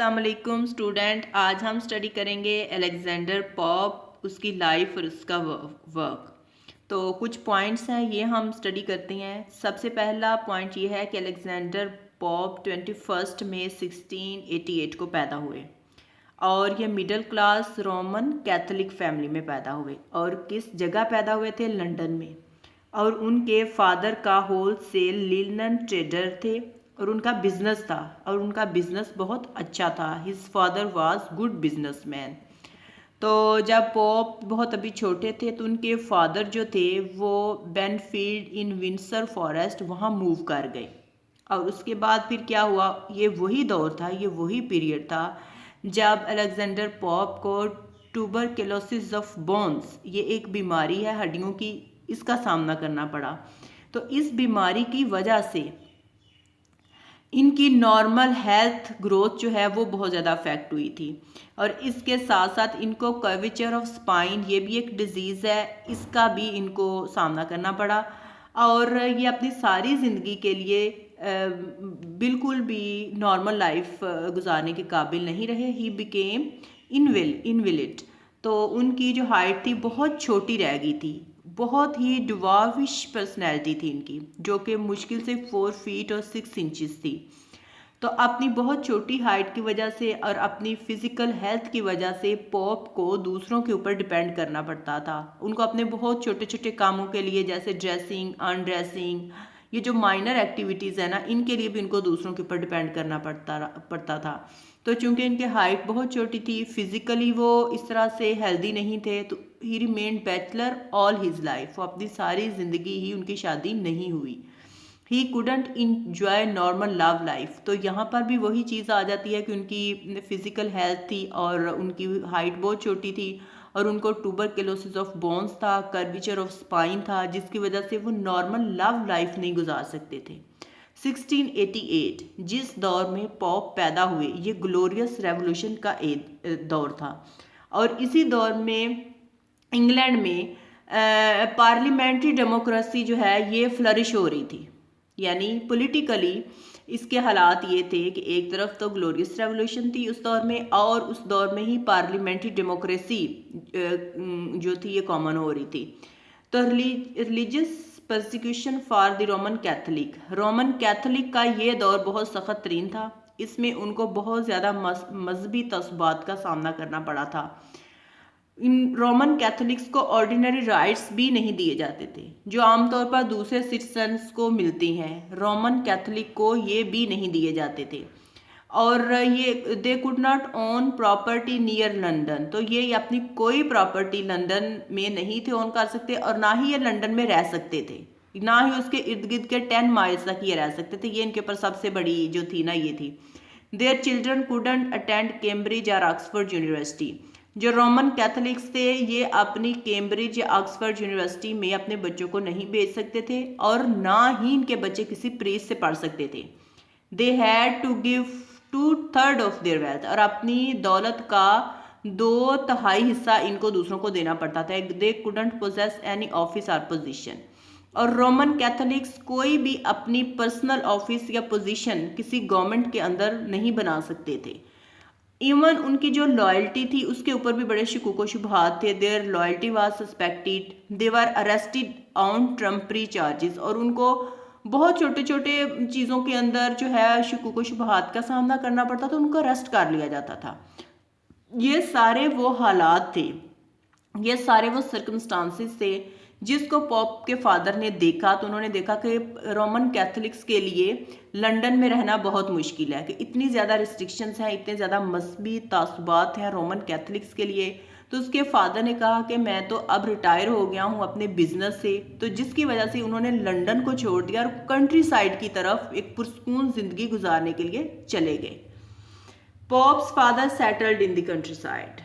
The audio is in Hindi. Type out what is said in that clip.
अस्सलाम वालेकुम स्टूडेंट। आज हम स्टडी करेंगे अलेक्जेंडर पॉप, उसकी लाइफ और उसका वर्क। तो कुछ पॉइंट्स हैं, ये हम स्टडी करते हैं। सबसे पहला पॉइंट ये है कि अलेक्जेंडर पॉप 21 मई 1688 को पैदा हुए और ये middle class Roman Catholic family में पैदा हुए। और किस जगह पैदा हुए थे? लंदन में। और उनके फादर का होल सेल लिनन ट्रेडर थे और उनका बिजनेस था और उनका बिजनेस बहुत अच्छा था। His father was good businessman. तो जब पॉप बहुत अभी छोटे थे तो उनके फादर जो थे वो बेनफील्ड इन विंडसर फॉरेस्ट वहाँ मूव कर गए। और उसके बाद फिर क्या हुआ? ये वही दौर था, ये वही पीरियड था जब अलेक्जेंडर पॉप को ट्यूबरकुलोसिस ऑफ बोन्स, ये एक बीमारी है हड्डियों की, इसका सामना करना पड़ा। तो इस बीमारी की वजह से इनकी नॉर्मल हेल्थ ग्रोथ जो है वो बहुत ज़्यादा अफेक्ट हुई थी। और इसके साथ साथ इनको कर्वेचर ऑफ स्पाइन, ये भी एक डिजीज़ है, इसका भी इनको सामना करना पड़ा। और ये अपनी सारी ज़िंदगी के लिए बिल्कुल भी नॉर्मल लाइफ गुजारने के काबिल नहीं रहे। He became invalid. तो उनकी जो हाइट थी बहुत छोटी रह गई थी। बहुत ही डिवार्विश पर्सनैलिटी थी इनकी, जो कि मुश्किल से 4 फीट और 6 इंचज़ थी। तो अपनी बहुत छोटी हाइट की वजह से और अपनी फिज़िकल हेल्थ की वजह से पॉप को दूसरों के ऊपर डिपेंड करना पड़ता था। उनको अपने बहुत छोटे छोटे कामों के लिए, जैसे ड्रेसिंग, अनड्रेसिंग, ये जो माइनर एक्टिविटीज़ है ना, इनके लिए भी इनको दूसरों के ऊपर डिपेंड करना पड़ता था। तो चूंकि इनकी हाइट बहुत छोटी थी, फिज़िकली वो इस तरह से हेल्दी नहीं थे, तो ही remained bachelor all his life. वो अपनी सारी ज़िंदगी ही उनकी शादी नहीं हुई। He couldn't enjoy normal love life. तो यहाँ पर भी वही चीज़ आ जाती है कि उनकी फिज़िकल हेल्थ थी और उनकी हाइट बहुत छोटी थी और उनको ट्यूबरकुलोसिस ऑफ बोन्स था, कर्वेचर ऑफ स्पाइन था, जिसकी वजह से वो नॉर्मल लव लाइफ नहीं गुजार सकते थे। 1688 जिस दौर में पॉप पैदा हुए, ये ग्लोरियस रेवोल्यूशन का दौर था। और इसी दौर में इंग्लैंड में पार्लियामेंट्री डेमोक्रेसी जो है ये फ्लरिश हो रही थी। यानी पॉलिटिकली इसके हालात ये थे कि एक तरफ तो ग्लोरियस रेवोल्यूशन थी उस दौर में, और उस दौर में ही पार्लियामेंट्री डेमोक्रेसी जो थी ये कॉमन हो रही थी। तो religious persecution for the Roman Catholic का ये दौर बहुत सख्त तरीन था। इसमें उनको बहुत ज़्यादा मजहबी तस्बात का सामना करना पड़ा था। इन रोमन कैथोलिक्स को ऑर्डिनरी राइट्स भी नहीं दिए जाते थे जो आमतौर पर दूसरे सिटीजन्स को मिलती हैं। रोमन कैथोलिक को ये भी नहीं दिए जाते थे। और ये they could not own property near London. तो ये अपनी कोई प्रॉपर्टी लंदन में नहीं थे ओन कर सकते, और ना ही ये लंदन में रह सकते थे, ना ही उसके इर्द गिर्द के 10 माइल्स तक ये रह सकते थे। ये इनके ऊपर सबसे बड़ी जो थी ना ये थी। Their children couldn't attend Cambridge और ऑक्सफोर्ड यूनिवर्सिटी। जो रोमन कैथोलिक्स थे ये अपनी कैम्ब्रिज या ऑक्सफोर्ड यूनिवर्सिटी में अपने बच्चों को नहीं भेज सकते थे, और ना ही इनके बच्चे किसी प्रीस्ट से पढ़ सकते थे। They had to give 2/3 of their wealth. और अपनी दौलत का 2/3 हिस्सा इनको दूसरों को देना पड़ता था। They couldn't possess any office or position. और रोमन कैथोलिक्स कोई भी अपनी पर्सनल ऑफिस या पोजीशन किसी गवर्नमेंट के अंदर नहीं बना सकते थे। इवन उनकी जो लॉयल्टी थी उसके ऊपर भी बड़े शकूक व शुबहात थे। Their loyalty was suspected. They were arrested on trumpery charges. और उनको बहुत छोटे छोटे चीज़ों के अंदर जो है शकूक व शुबहात का सामना करना पड़ता था, उनको अरेस्ट कर लिया जाता था। ये सारे वो हालात थे, ये सारे वो सर्कमस्टांसिस थे जिसको पॉप के फादर ने देखा। तो उन्होंने देखा कि रोमन कैथोलिक्स के लिए लंदन में रहना बहुत मुश्किल है, कि इतनी ज़्यादा रिस्ट्रिक्शंस हैं, इतने ज़्यादा मजहबी तासुबात हैं रोमन कैथोलिक्स के लिए। तो उसके फादर ने कहा कि मैं तो अब रिटायर हो गया हूँ अपने बिजनेस से, तो जिसकी वजह से उन्होंने लंदन को छोड़ दिया और कंट्री साइड की तरफ एक पुरसकून ज़िंदगी गुजारने के लिए चले गए। Pops father settled in the country side.